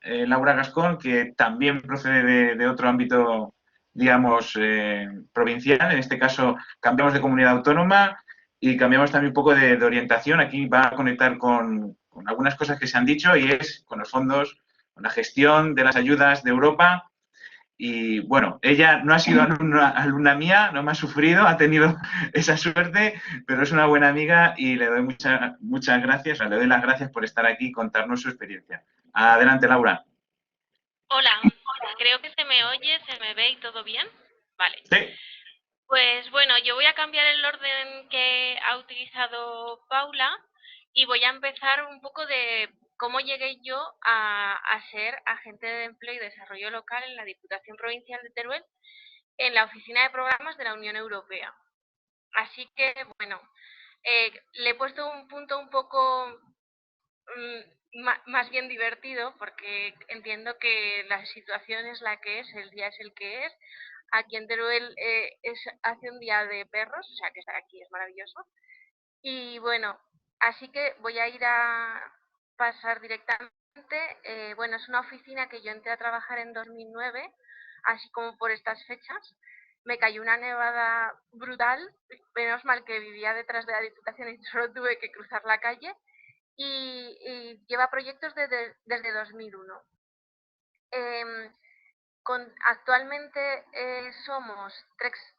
Laura Gascón, que también procede de otro ámbito, digamos, provincial. En este caso, cambiamos de comunidad autónoma y cambiamos también un poco de orientación. Aquí va a conectar con algunas cosas que se han dicho y es con los fondos, con la gestión de las ayudas de Europa. Y bueno, ella no ha sido alumna mía, no me ha sufrido, ha tenido esa suerte, pero es una buena amiga y le doy muchas gracias, o sea, le doy las gracias por estar aquí y contarnos su experiencia. Adelante, Laura. Hola, creo que se me oye, se me ve y todo bien. Vale. Sí. Pues bueno, yo voy a cambiar el orden que ha utilizado Paula y voy a empezar un poco de cómo llegué yo a ser agente de empleo y desarrollo local en la Diputación Provincial de Teruel, en la Oficina de Programas de la Unión Europea. Así que, bueno, le he puesto un punto un poco más bien divertido porque entiendo que la situación es la que es, el día es el que es. Aquí en Teruel hace un día de perros, o sea que estar aquí es maravilloso. Y bueno, así que voy a ir a pasar directamente. Bueno, es una oficina que yo entré a trabajar en 2009, así como por estas fechas. Me cayó una nevada brutal, menos mal que vivía detrás de la Diputación y solo tuve que cruzar la calle y lleva proyectos desde 2001. Eh, Actualmente somos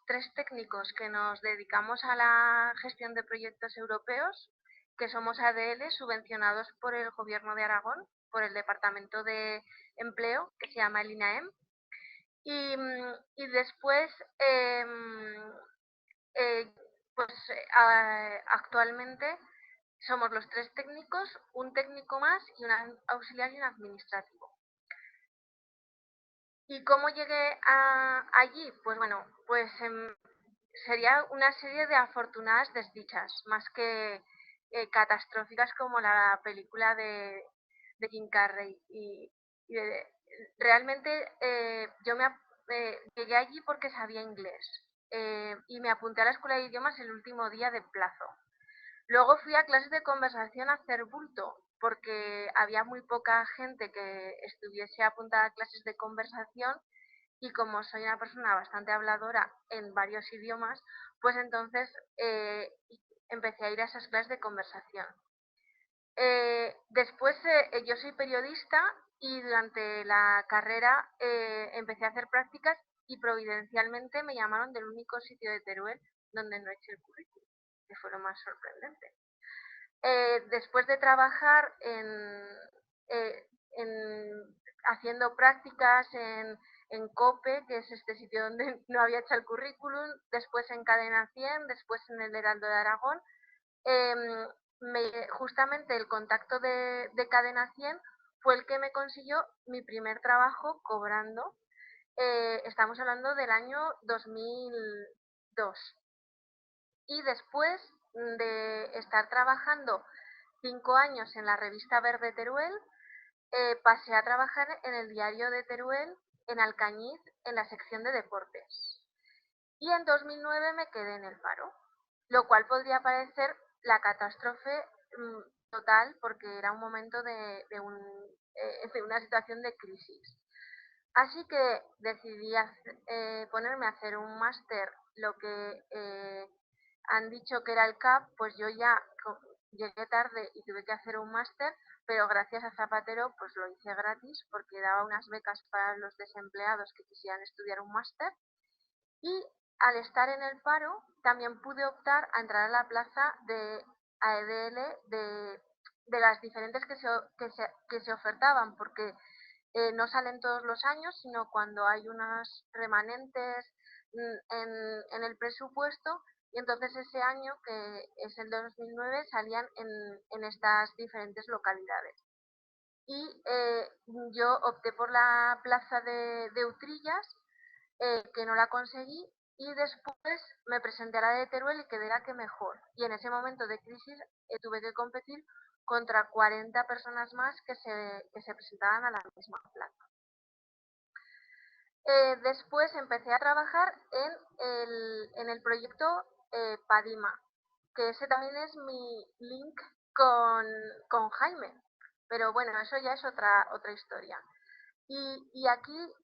tres técnicos que nos dedicamos a la gestión de proyectos europeos, que somos ADL subvencionados por el Gobierno de Aragón, por el Departamento de Empleo, que se llama el INAEM. Y después, eh, pues actualmente somos los tres técnicos, un técnico más y un auxiliar y un administrativo. ¿Y cómo llegué allí? Pues bueno, pues sería una serie de afortunadas desdichas, más que catastróficas como la película de Jim Carrey. Realmente yo llegué allí porque sabía inglés y me apunté a la escuela de idiomas el último día de plazo. Luego fui a clases de conversación a hacer bulto, porque había muy poca gente que estuviese apuntada a clases de conversación y como soy una persona bastante habladora en varios idiomas, pues entonces empecé a ir a esas clases de conversación. Después yo soy periodista y durante la carrera empecé a hacer prácticas y providencialmente me llamaron del único sitio de Teruel donde no eché el currículum, que fue lo más sorprendente. Después de trabajar haciendo prácticas en COPE, que es este sitio donde no había hecho el currículum, después en Cadena 100, después en el Heraldo de Aragón, eh, justamente el contacto de Cadena 100 fue el que me consiguió mi primer trabajo cobrando. Estamos hablando del año 2002. Y después de estar trabajando 5 años en la revista Verde Teruel, pasé a trabajar en el diario de Teruel, en Alcañiz, en la sección de deportes. Y en 2009 me quedé en el paro, lo cual podría parecer la catástrofe total porque era un momento de una situación de crisis. Así que decidí ponerme a hacer un máster, lo que han dicho que era el CAP, pues yo ya llegué tarde y tuve que hacer un máster, pero gracias a Zapatero pues lo hice gratis porque daba unas becas para los desempleados que quisieran estudiar un máster y al estar en el paro también pude optar a entrar a la plaza de AEDL de las diferentes que se ofertaban porque no salen todos los años, sino cuando hay unas remanentes en el presupuesto y entonces ese año, que es el 2009, salían en estas diferentes localidades. Y yo opté por la plaza de Utrillas, que no la conseguí, y después me presenté a la de Teruel y quedé la que mejor. Y en ese momento de crisis tuve que competir contra 40 personas más que se presentaban a la misma plaza. Después empecé a trabajar en el proyecto Padima, que ese también es mi link con Jaime, Pero bueno, eso ya es otra historia. Y aquí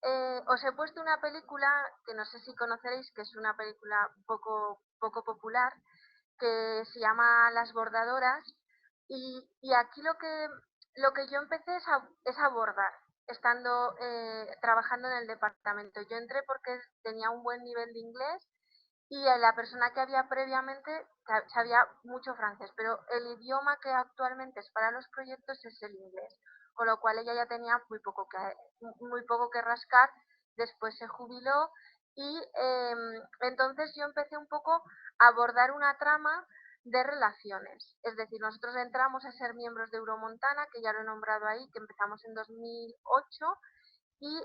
os he puesto una película que no sé si conoceréis, que es una película poco popular, que se llama Las Bordadoras. Y aquí lo que yo empecé es a bordar, estando trabajando en el departamento. Yo entré porque tenía un buen nivel de inglés y la persona que había previamente sabía mucho francés, pero el idioma que actualmente es para los proyectos es el inglés, con lo cual ella ya tenía muy poco que rascar. Después se jubiló y entonces yo empecé un poco a abordar una trama de relaciones. Es decir, nosotros entramos a ser miembros de Euromontana, que ya lo he nombrado ahí, que empezamos en 2008, y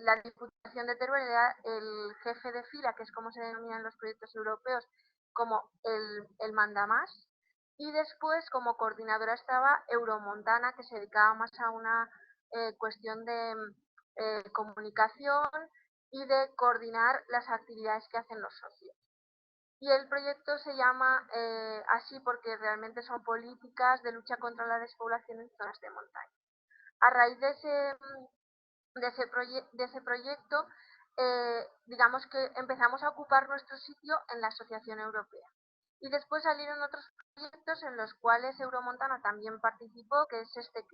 la Diputación de Teruel era el jefe de fila, que es como se denominan los proyectos europeos, como el mandamás. Y después, como coordinadora, estaba Euromontana, que se dedicaba más a una cuestión de comunicación y de coordinar las actividades que hacen los socios. Y el proyecto se llama así porque realmente son políticas de lucha contra la despoblación en zonas de montaña. A raíz de ese proyecto, digamos que empezamos a ocupar nuestro sitio en la Asociación Europea. Y después salieron otros proyectos en los cuales Euromontana también participó, que es este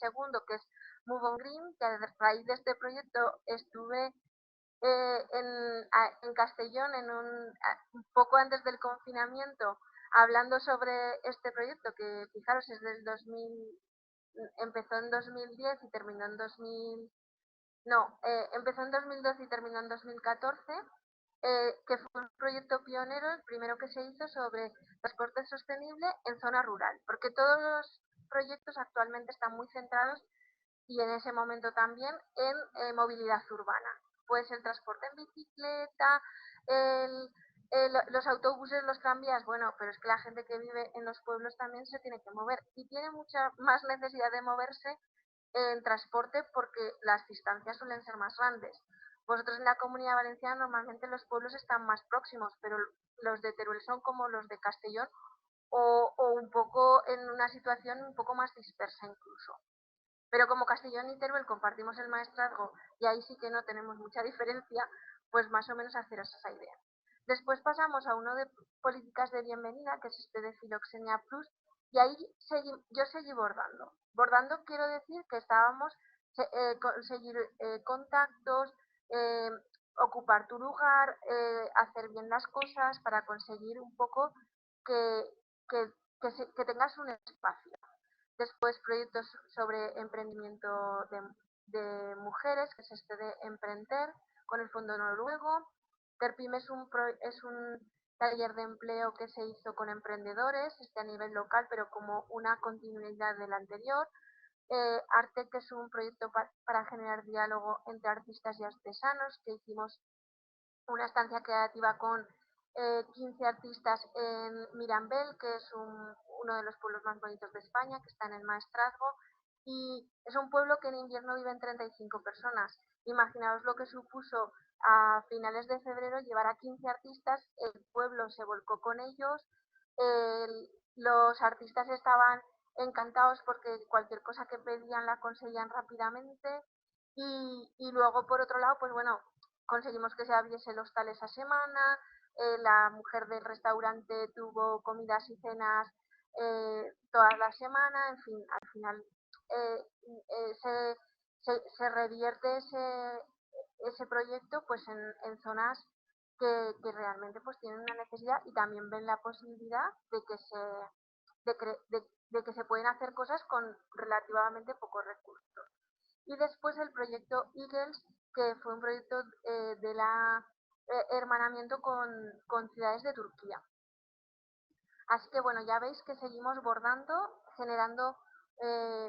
segundo, que es Move on Green, que a raíz de este proyecto estuve en Castellón un poco antes del confinamiento hablando sobre este proyecto, que fijaros es del 2000, empezó en 2010 y terminó en 2000. No, empezó en 2012 y terminó en 2014, que fue un proyecto pionero, el primero que se hizo sobre transporte sostenible en zona rural, porque todos los proyectos actualmente están muy centrados, y en ese momento también, en movilidad urbana. Pues el transporte en bicicleta, los autobuses, los tranvías, bueno, pero es que la gente que vive en los pueblos también se tiene que mover y tiene mucha más necesidad de moverse en transporte porque las distancias suelen ser más grandes. Vosotros en la Comunidad Valenciana normalmente los pueblos están más próximos, pero los de Teruel son como los de Castellón o un poco en una situación un poco más dispersa incluso. Pero como Castellón y Teruel compartimos el maestrazgo y ahí sí que no tenemos mucha diferencia, pues más o menos haceros esa idea. Después pasamos a uno de políticas de bienvenida, que es este de Filoxenia Plus, y ahí yo seguí bordando. Bordando quiero decir que estábamos conseguir contactos, eh, ocupar tu lugar, hacer bien las cosas para conseguir un poco que, que tengas un espacio. Después proyectos sobre emprendimiento de mujeres, que es este de Emprender, con el Fondo Noruego. Terpim es un taller de empleo que se hizo con emprendedores, a nivel local, pero como una continuidad del anterior. Arte, que es un proyecto para generar diálogo entre artistas y artesanos, que hicimos una estancia creativa con 15 artistas en Mirambel, que es uno de los pueblos más bonitos de España, que está en el Maestrazgo, y es un pueblo que en invierno viven 35 personas. Imaginaos lo que supuso a finales de febrero llevar a 15 artistas, el pueblo se volcó con ellos, los artistas estaban encantados porque cualquier cosa que pedían la conseguían rápidamente, y luego por otro lado, pues bueno, conseguimos que se abriese el hostal esa semana, la mujer del restaurante tuvo comidas y cenas toda la semana, en fin, al final eh, se revierte ese proyecto pues en zonas que realmente pues tienen una necesidad y también ven la posibilidad de que se pueden hacer cosas con relativamente pocos recursos. Y después el proyecto Eagles, que fue un proyecto de la hermanamiento con ciudades de Turquía. Así que bueno, ya veis que seguimos bordando, generando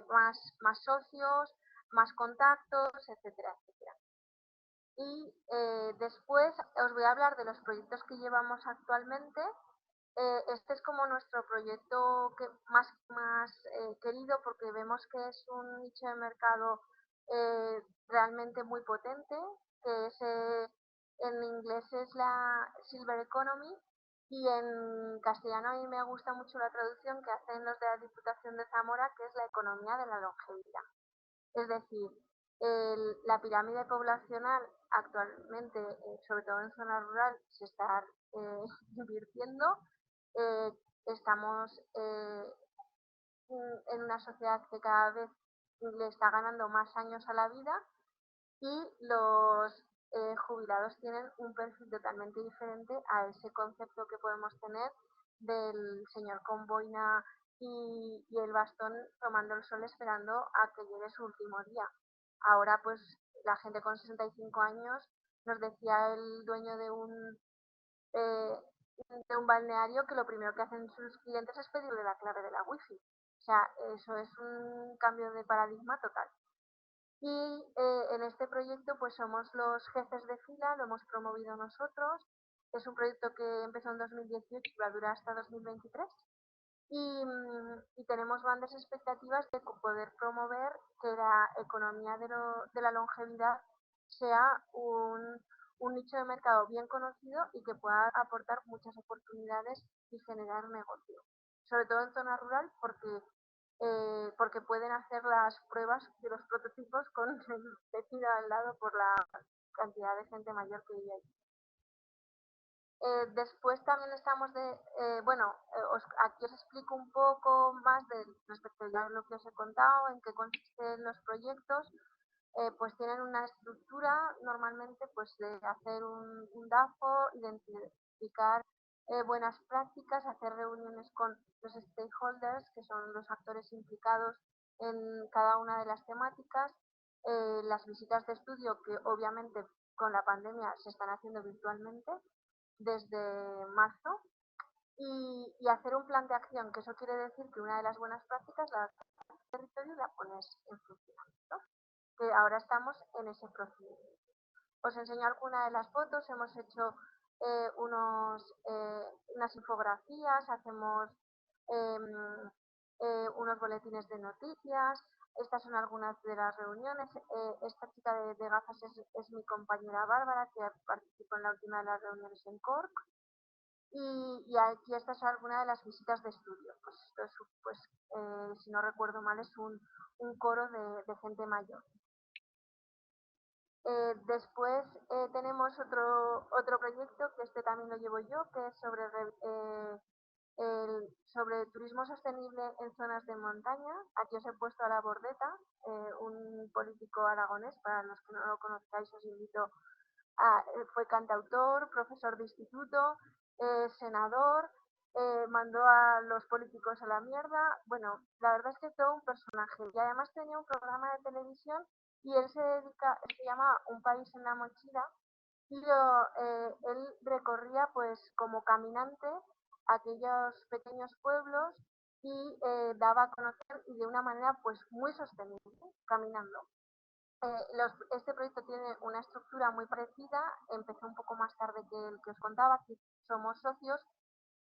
más socios, más contactos, etcétera, etcétera. Y después os voy a hablar de los proyectos que llevamos actualmente. Este es como nuestro proyecto más querido porque vemos que es un nicho de mercado realmente muy potente, que es, en inglés es la Silver Economy, Y en castellano a mí me gusta mucho la traducción que hacen los de la Diputación de Zamora, que es la economía de la longevidad. Es decir, la pirámide poblacional actualmente, sobre todo en zona rural, se está invirtiendo. Eh, estamos en una sociedad que cada vez le está ganando más años a la vida y los jubilados tienen un perfil totalmente diferente a ese concepto que podemos tener del señor con boina y el bastón tomando el sol esperando a que llegue su último día. Ahora pues la gente con 65 años, nos decía el dueño eh, de un balneario, que lo primero que hacen sus clientes es pedirle la clave de la wifi. O sea, eso es un cambio de paradigma total. Y en este proyecto pues somos los jefes de fila, lo hemos promovido nosotros. Es un proyecto que empezó en 2018 y va a durar hasta 2023. Y tenemos grandes expectativas de poder promover que la economía de la longevidad sea un nicho de mercado bien conocido y que pueda aportar muchas oportunidades y generar negocio. Sobre todo en zona rural porque pueden hacer las pruebas de los prototipos con el vecino al lado por la cantidad de gente mayor que vive allí. Después también estamos aquí os explico un poco más respecto a lo que os he contado, en qué consisten los proyectos. Pues tienen una estructura normalmente pues de hacer un DAFO, identificar buenas prácticas, hacer reuniones con los stakeholders, que son los actores implicados en cada una de las temáticas, las visitas de estudio, que obviamente con la pandemia se están haciendo virtualmente desde marzo, y hacer un plan de acción, que eso quiere decir que una de las buenas prácticas la territorio y la pones en funcionamiento, que ahora estamos en ese procedimiento. Os enseño alguna de las fotos, hemos hecho unas infografías, hacemos unos boletines de noticias. Estas son algunas de las reuniones. Esta chica de gafas es mi compañera Bárbara, que participó en la última de las reuniones en Cork. Y aquí esta es alguna de las visitas de estudio. Pues esto es, pues, si no recuerdo mal, es un coro de gente mayor. Después tenemos otro proyecto, que este también lo llevo yo, que es sobre turismo sostenible en zonas de montaña. Aquí os he puesto a la Bordeta, un político aragonés. Para los que no lo conozcáis, os invito fue cantautor, profesor de instituto, senador, mandó a los políticos a la mierda. Bueno, la verdad es que es todo un personaje. Y además tenía un programa de televisión y él se llama Un país en la mochila, y él recorría pues como caminante aquellos pequeños pueblos y daba a conocer, y de una manera pues muy sostenible, caminando. Este proyecto tiene una estructura muy parecida, empezó un poco más tarde que el que os contaba, aquí somos socios,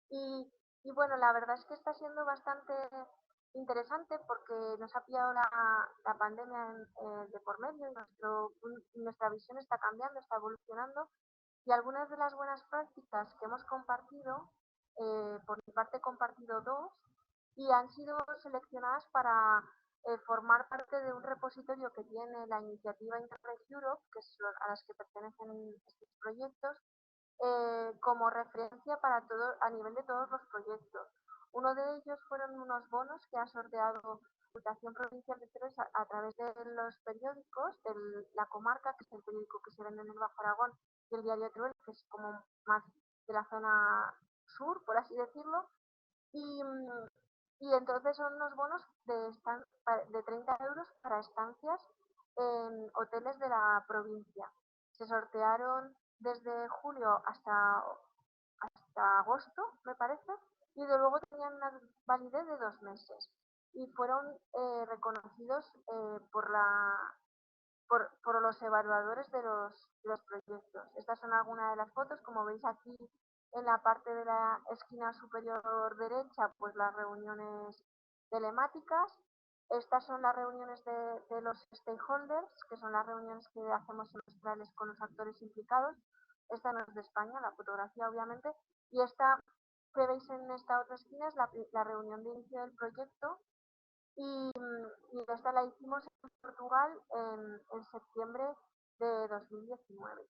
y bueno, la verdad es que está siendo bastante interesante porque nos ha pillado la pandemia de por medio y nuestra visión está cambiando, está evolucionando, y algunas de las buenas prácticas que hemos compartido, por mi parte he compartido dos, y han sido seleccionadas para formar parte de un repositorio que tiene la iniciativa Interreg Europe, que es a las que pertenecen estos proyectos, como referencia para todo, a nivel de todos los proyectos. Uno de ellos fueron unos bonos que ha sorteado Diputación Provincial de Teruel a través de los periódicos de La Comarca, que es el periódico que se vende en el Bajo Aragón, y el Diario de Teruel, que es como más de la zona sur, por así decirlo. Y entonces son unos bonos de 30 euros para estancias en hoteles de la provincia. Se sortearon desde julio hasta agosto, me parece, y de luego tenían una validez de 2 meses. Y fueron reconocidos por los evaluadores de los proyectos. Estas son algunas de las fotos. Como veis aquí en la parte de la esquina superior derecha, pues las reuniones telemáticas. Estas son las reuniones de los stakeholders, que son las reuniones que hacemos semestrales con los actores implicados. Esta no es de España, la fotografía obviamente, y esta que veis en esta otra esquina es la reunión de inicio del proyecto y esta la hicimos en Portugal en septiembre de 2019.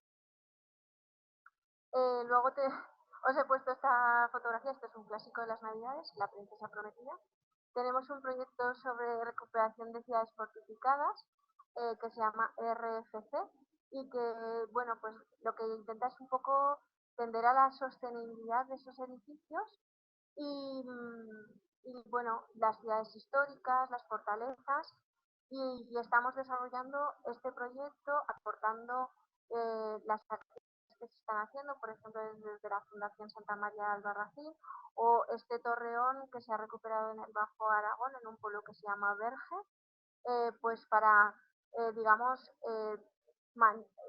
Luego os he puesto esta fotografía, este es un clásico de las Navidades, La princesa prometida. Tenemos un proyecto sobre recuperación de ciudades fortificadas que se llama RFC y que, bueno, pues lo que intenta es un poco tender a la sostenibilidad de esos edificios y, y bueno, las ciudades históricas, las fortalezas y estamos desarrollando este proyecto aportando las acciones que se están haciendo, por ejemplo, desde la Fundación Santa María de Albarracín o este torreón que se ha recuperado en el Bajo Aragón, en un pueblo que se llama Verge, pues para, digamos,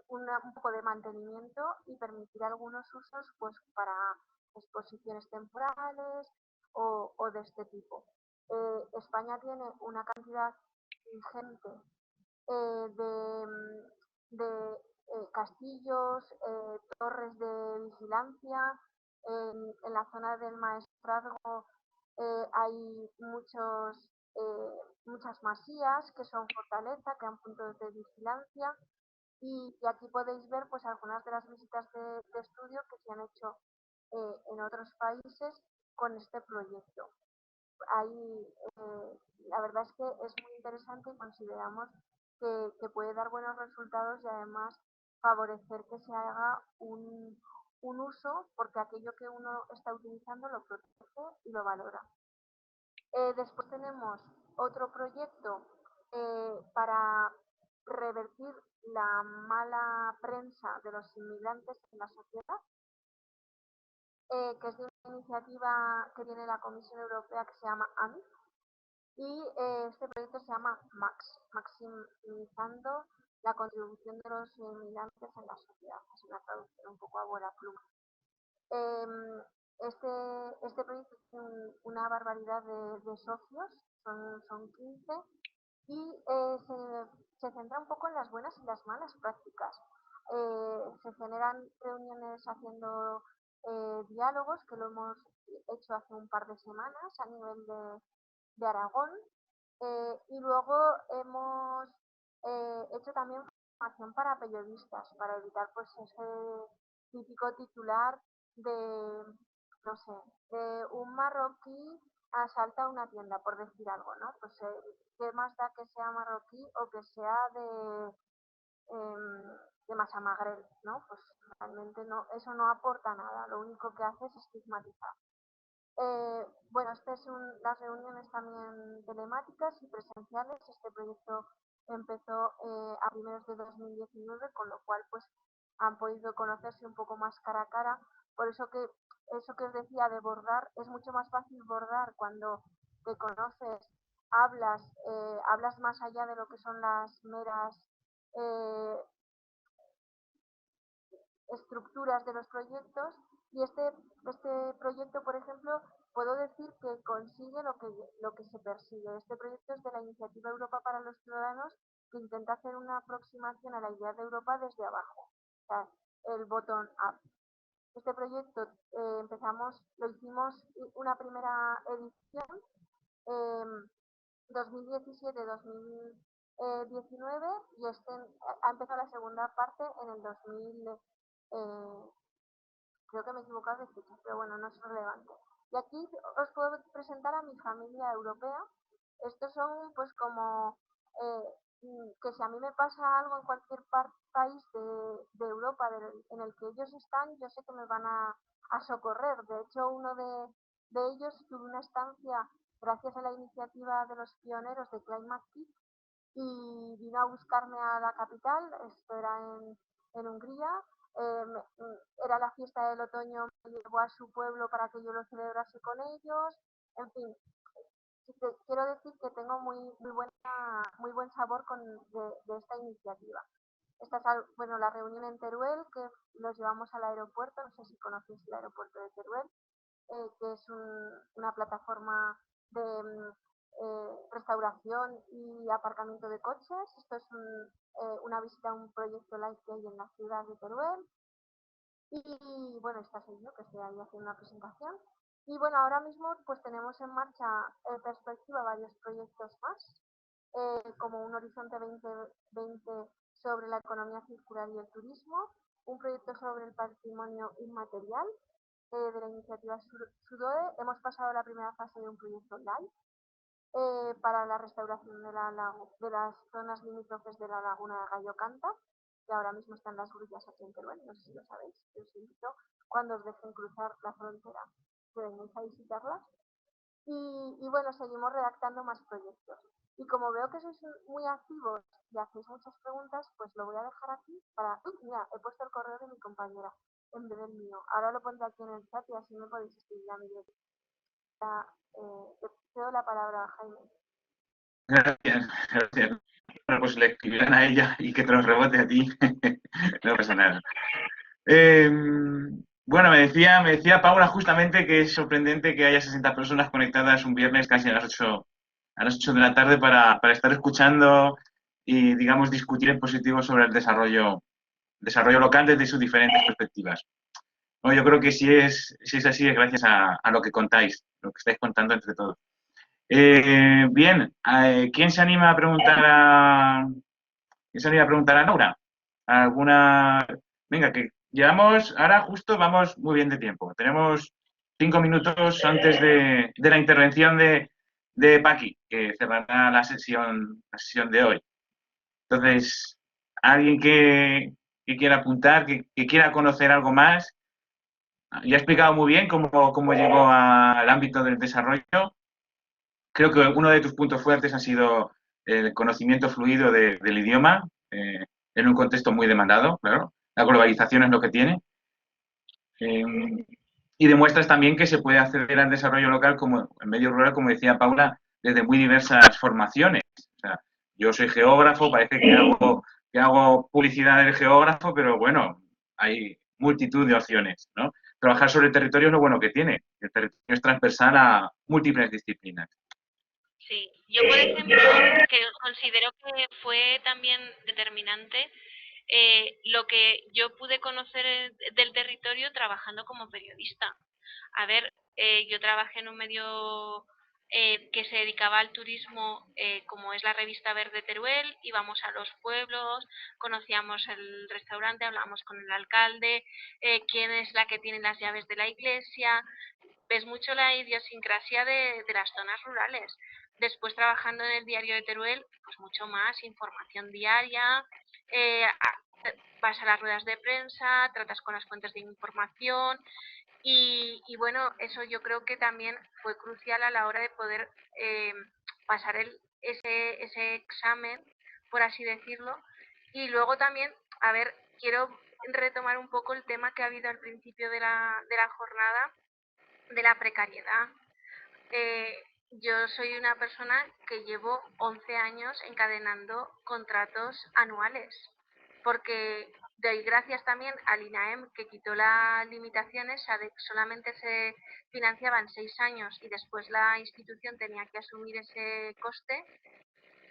un poco de mantenimiento y permitir algunos usos pues para exposiciones temporales o de este tipo. España tiene una cantidad ingente de castillos, torres de vigilancia. En la zona del Maestrazgo hay muchas masías que son fortaleza, que han puntos de vigilancia. Y aquí podéis ver pues algunas de las visitas de estudio que se han hecho en otros países con este proyecto. Ahí, la verdad es que es muy interesante y consideramos que puede dar buenos resultados y además favorecer que se haga un uso porque aquello que uno está utilizando lo protege y lo valora. Después tenemos otro proyecto para revertir la mala prensa de los inmigrantes en la sociedad, que es de una iniciativa que tiene la Comisión Europea que se llama AMIF, y este proyecto se llama MAX, maximizando la contribución de los inmigrantes en la sociedad. Es una traducción un poco a vuela pluma. Este proyecto tiene una barbaridad de socios, son 15, y se centra un poco en las buenas y las malas prácticas. Se generan reuniones haciendo diálogos, que lo hemos hecho hace un par de semanas a nivel de Aragón, y luego hemos hecho también formación para periodistas, para evitar pues ese típico titular de, no sé, de un marroquí asalta una tienda, por decir algo, ¿no? Pues qué más da que sea marroquí o que sea de Massamagrell, ¿no? Pues realmente no, eso no aporta nada, lo único que hace es estigmatizar. Bueno, las reuniones también telemáticas y presenciales. Este proyecto empezó a primeros de 2019, con lo cual pues han podido conocerse un poco más cara a cara. Por eso que os decía de bordar, es mucho más fácil bordar cuando te conoces, hablas más allá de lo que son las meras eh, estructuras de los proyectos y este proyecto, por ejemplo, puedo decir que consigue lo que se persigue. Este proyecto es de la Iniciativa Europa para los Ciudadanos que intenta hacer una aproximación a la idea de Europa desde abajo, o sea, el bottom up. Este proyecto lo hicimos una primera edición, 2017-2019 y ha empezado la segunda parte en el 2000, creo que me he equivocado de fecha, pero bueno, no es relevante. Y aquí os puedo presentar a mi familia europea. Estos son pues como que si a mí me pasa algo en cualquier país de Europa en el que ellos están, yo sé que me van a socorrer. De hecho, uno de ellos tuvo una estancia gracias a la iniciativa de los pioneros de Climate Kit y vino a buscarme a la capital, esto era en Hungría, eh, era la fiesta del otoño, me llevó a su pueblo para que yo lo celebrase con ellos, en fin, quiero decir que tengo muy buen sabor de esta iniciativa. Esta es bueno, la reunión en Teruel, que los llevamos al aeropuerto, no sé si conocéis el aeropuerto de Teruel, que es una plataforma de restauración y aparcamiento de coches. Esto es una visita a un proyecto live que hay en la ciudad de Teruel. Y bueno, esta soy yo, que estoy ahí haciendo una presentación. Y bueno, ahora mismo pues tenemos en marcha en perspectiva varios proyectos más, como un Horizonte 2020 sobre la economía circular y el turismo, un proyecto sobre el patrimonio inmaterial de la iniciativa SUDOE. Hemos pasado la primera fase de un proyecto LIFE para la restauración de las zonas limítrofes de la laguna de Gallo Canta, que ahora mismo están las grullas aquí en Teruel, no sé si lo sabéis. Os invito cuando os dejen cruzar la frontera, que vengáis a visitarlas. Y bueno, seguimos redactando más proyectos. Y como veo que sois muy activos y hacéis muchas preguntas, pues lo voy a dejar aquí para... mira, he puesto el correo de mi compañera en vez del mío. Ahora lo pondré aquí en el chat y así me podéis escribir a mi directa. Te cedo la palabra, Jaime. Gracias, gracias. Bueno, pues le escribirán a ella y que te los rebote a ti. No pasa nada. Bueno, me decía Paula justamente que es sorprendente que haya 60 personas conectadas un viernes casi a las 8 de la tarde para estar escuchando y, digamos, discutir en positivo sobre el desarrollo local desde sus diferentes perspectivas. No, yo creo que si es así es gracias a lo que contáis, lo que estáis contando entre todos. Bien, ¿quién se anima a ¿quién se anima a preguntar a Laura? ¿Alguna? Venga, que llevamos, ahora justo vamos muy bien de tiempo. Tenemos 5 minutos antes de la intervención de Paqui, que cerrará la sesión de hoy. Entonces, alguien que quiera apuntar, que quiera conocer algo más, ya he explicado muy bien cómo llegó al ámbito del desarrollo. Creo que uno de tus puntos fuertes ha sido el conocimiento fluido del idioma en un contexto muy demandado, claro. La globalización es lo que tiene. Eh, y demuestras también que se puede acceder al desarrollo local como en medio rural, como decía Paula, desde muy diversas formaciones. O sea, yo soy geógrafo, parece que hago publicidad del geógrafo, pero bueno, hay multitud de opciones, ¿no? Trabajar sobre el territorio es lo bueno que tiene. El territorio es transversal a múltiples disciplinas. Sí, yo por ejemplo, que considero que fue también determinante lo que yo pude conocer del territorio trabajando como periodista. A ver, yo trabajé en un medio que se dedicaba al turismo, como es la revista Verde Teruel, íbamos a los pueblos, conocíamos el restaurante, hablábamos con el alcalde, quién es la que tiene las llaves de la iglesia, ves mucho la idiosincrasia de las zonas rurales. Después trabajando en el diario de Teruel, pues mucho más, información diaria, vas a las ruedas de prensa, tratas con las fuentes de información y bueno, eso yo creo que también fue crucial a la hora de poder pasar ese examen, por así decirlo. Y luego también, a ver, quiero retomar un poco el tema que ha habido al principio de la jornada de la precariedad. Yo soy una persona que llevo 11 años encadenando contratos anuales, porque doy gracias también al INAEM que quitó las limitaciones, solamente se financiaban 6 años y después la institución tenía que asumir ese coste.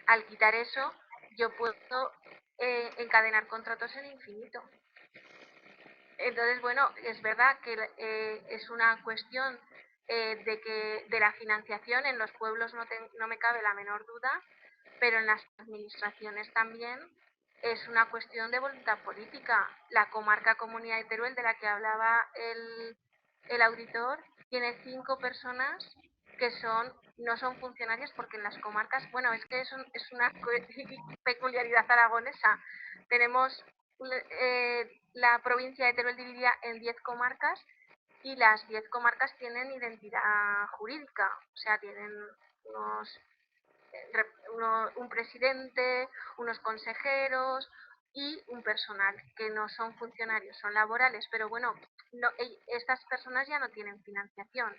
Al quitar eso, yo puedo encadenar contratos en infinito. Entonces, bueno, es verdad que es una cuestión de la financiación. En los pueblos no me cabe la menor duda, pero en las administraciones también es una cuestión de voluntad política. La comarca Comunidad de Teruel, de la que hablaba el auditor, tiene 5 personas que no son funcionarias, porque en las comarcas, bueno, es que es una peculiaridad aragonesa. Tenemos la provincia de Teruel dividida en 10 comarcas y las 10 comarcas tienen identidad jurídica, o sea, tienen un presidente, unos consejeros y un personal que no son funcionarios, son laborales, pero bueno, estas personas ya no tienen financiación,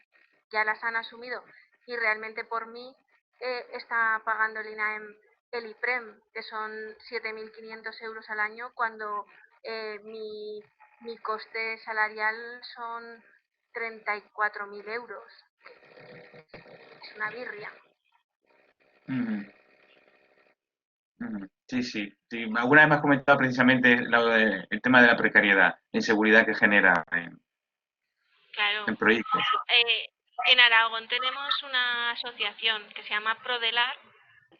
ya las han asumido y realmente por mí está pagando el INAEM el IPREM, que son 7.500 euros al año, cuando mi coste salarial son 34.000 euros. Es una birria. Sí, sí, sí. Alguna vez me has comentado precisamente el tema de la precariedad, la inseguridad que genera Claro. en proyectos. En Aragón tenemos una asociación que se llama Prodelar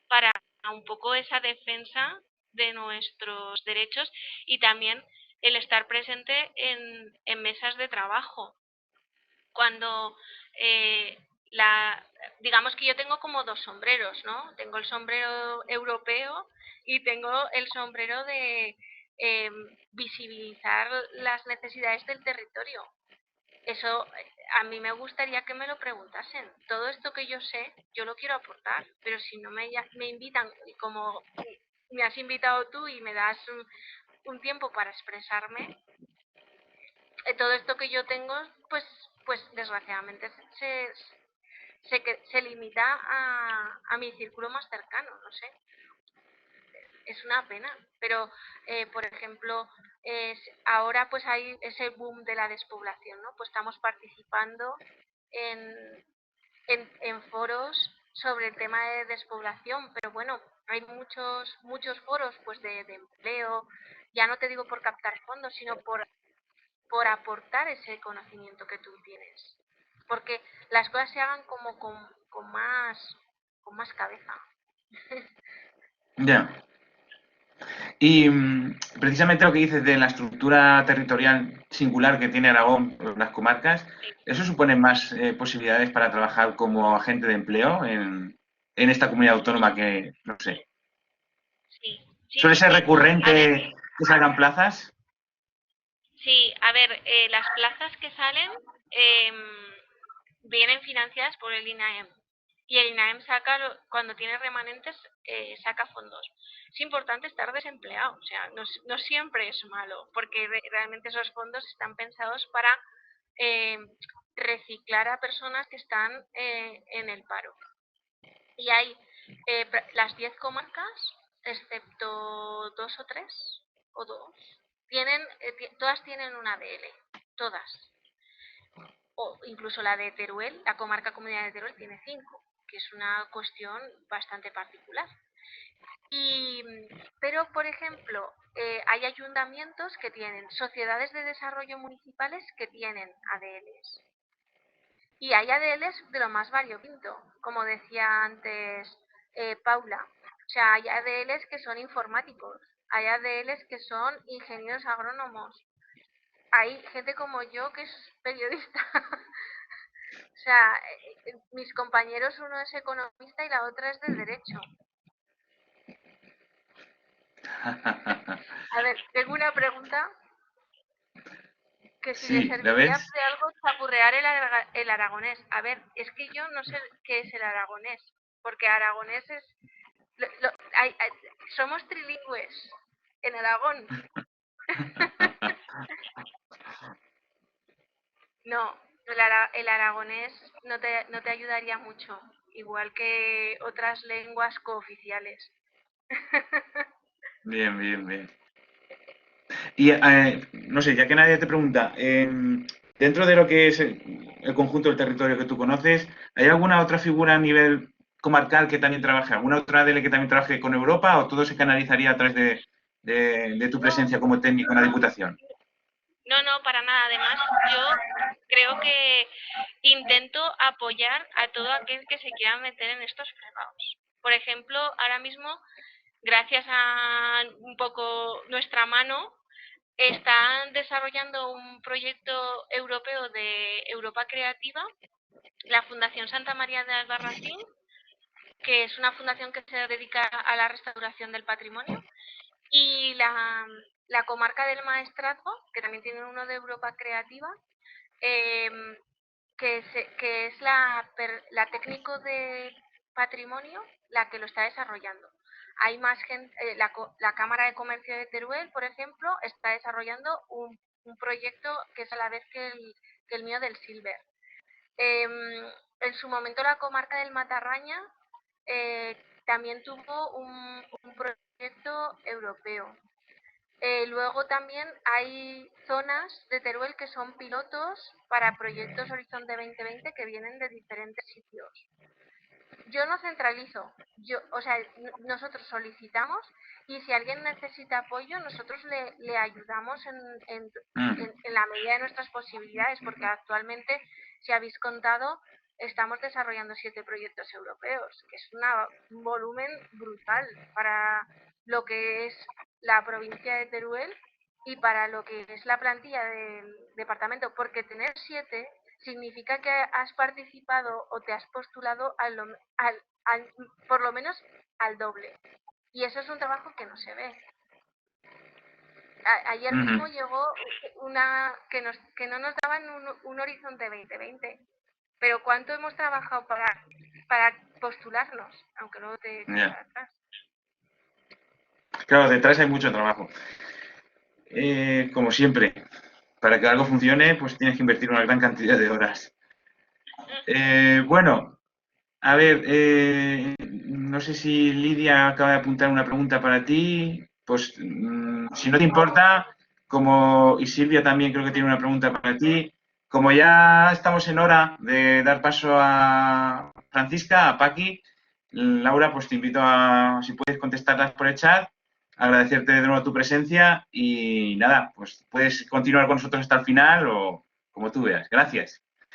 para un poco esa defensa de nuestros derechos y también el estar presente en mesas de trabajo. Cuando digamos que yo tengo como dos sombreros, ¿no? Tengo el sombrero europeo y tengo el sombrero de visibilizar las necesidades del territorio. Eso a mí me gustaría que me lo preguntasen. Todo esto que yo sé, yo lo quiero aportar, pero si no me invitan, como me has invitado tú y me das un tiempo para expresarme, todo esto que yo tengo, pues desgraciadamente se limita a mi círculo más cercano, no sé. Es una pena, pero por ejemplo, ahora pues hay ese boom de la despoblación, ¿no? Pues estamos participando en foros sobre el tema de despoblación, pero bueno, hay muchos foros pues de empleo, ya no te digo por captar fondos, sino por aportar ese conocimiento que tú tienes, porque las cosas se hagan como con más cabeza. Ya. Y precisamente lo que dices de la estructura territorial singular que tiene Aragón, las comarcas, ¿eso supone más posibilidades para trabajar como agente de empleo en esta comunidad autónoma que, no sé, Sí, sí, suele sí, ser sí. A ver, recurrente que salgan plazas? sí, a ver, las plazas que salen vienen financiadas por el INAEM. Y el INAEM cuando tiene remanentes, saca fondos. Es importante estar desempleado, o sea, no siempre es malo, porque realmente esos fondos están pensados para reciclar a personas que están en el paro. Y hay las 10 comarcas, excepto 2 o 3, o 2, todas tienen una ADL, todas. O incluso la de Teruel, la comarca comunidad de Teruel tiene 5, que es una cuestión bastante particular. Pero, por ejemplo, hay ayuntamientos que tienen sociedades de desarrollo municipales que tienen ADLs. Y hay ADLs de lo más variopinto, como decía antes Paula. O sea, hay ADLs que son informáticos, hay ADLs que son ingenieros agrónomos, hay gente como yo que es periodista. O sea, mis compañeros, uno es economista y la otra es de derecho. A ver, tengo una pregunta que si le Sí, ¿lo serviría ves? de algo chapurrear el aragonés. A ver, es que yo no sé qué es el aragonés, porque aragonés es... somos trilingües en Aragón. No, el aragonés no te ayudaría mucho, igual que otras lenguas cooficiales. Bien, bien, bien. Y no sé, ya que nadie te pregunta, dentro de lo que es el conjunto del territorio que tú conoces, ¿hay alguna otra figura a nivel comarcal que también trabaje, alguna otra ADL que también trabaje con Europa o todo se canalizaría a través de tu No, presencia como técnico en la Diputación? no, para nada. Además, yo creo que intento apoyar a todo aquel que se quiera meter en estos fregados. Por ejemplo, ahora mismo, gracias a un poco nuestra mano, están desarrollando un proyecto europeo de Europa Creativa, la Fundación Santa María de Albarracín, que es una fundación que se dedica a la restauración del patrimonio, y la comarca del Maestrazgo, que también tiene uno de Europa Creativa, que es la técnico de patrimonio la que lo está desarrollando. Hay más gente, la Cámara de Comercio de Teruel, por ejemplo, está desarrollando un proyecto que es a la vez que el mío del Silver. En su momento la comarca del Matarraña también tuvo un proyecto europeo. Luego también hay zonas de Teruel que son pilotos para proyectos Horizonte 2020 que vienen de diferentes sitios. Yo no centralizo, nosotros solicitamos y si alguien necesita apoyo, nosotros le ayudamos en la medida de nuestras posibilidades, porque actualmente, si habéis contado, estamos desarrollando 7 proyectos europeos, que es un volumen brutal para lo que es la provincia de Teruel y para lo que es la plantilla del departamento, porque tener 7 significa que has participado o te has postulado por lo menos al doble. Y eso es un trabajo que no se ve. Ayer mismo llegó una que no nos daban un horizonte 2020. Pero ¿cuánto hemos trabajado para postularnos? Aunque luego te echas para atrás. Claro, detrás hay mucho trabajo. Como siempre, para que algo funcione, pues tienes que invertir una gran cantidad de horas. Bueno, a ver, no sé si Lidia acaba de apuntar una pregunta para ti. Pues, si no te importa, y Silvia también creo que tiene una pregunta para ti. Como ya estamos en hora de dar paso a Francisca, a Paqui, Laura, pues te invito a, si puedes contestarlas por el chat, agradecerte de nuevo tu presencia y nada, pues puedes continuar con nosotros hasta el final o como tú veas. Gracias.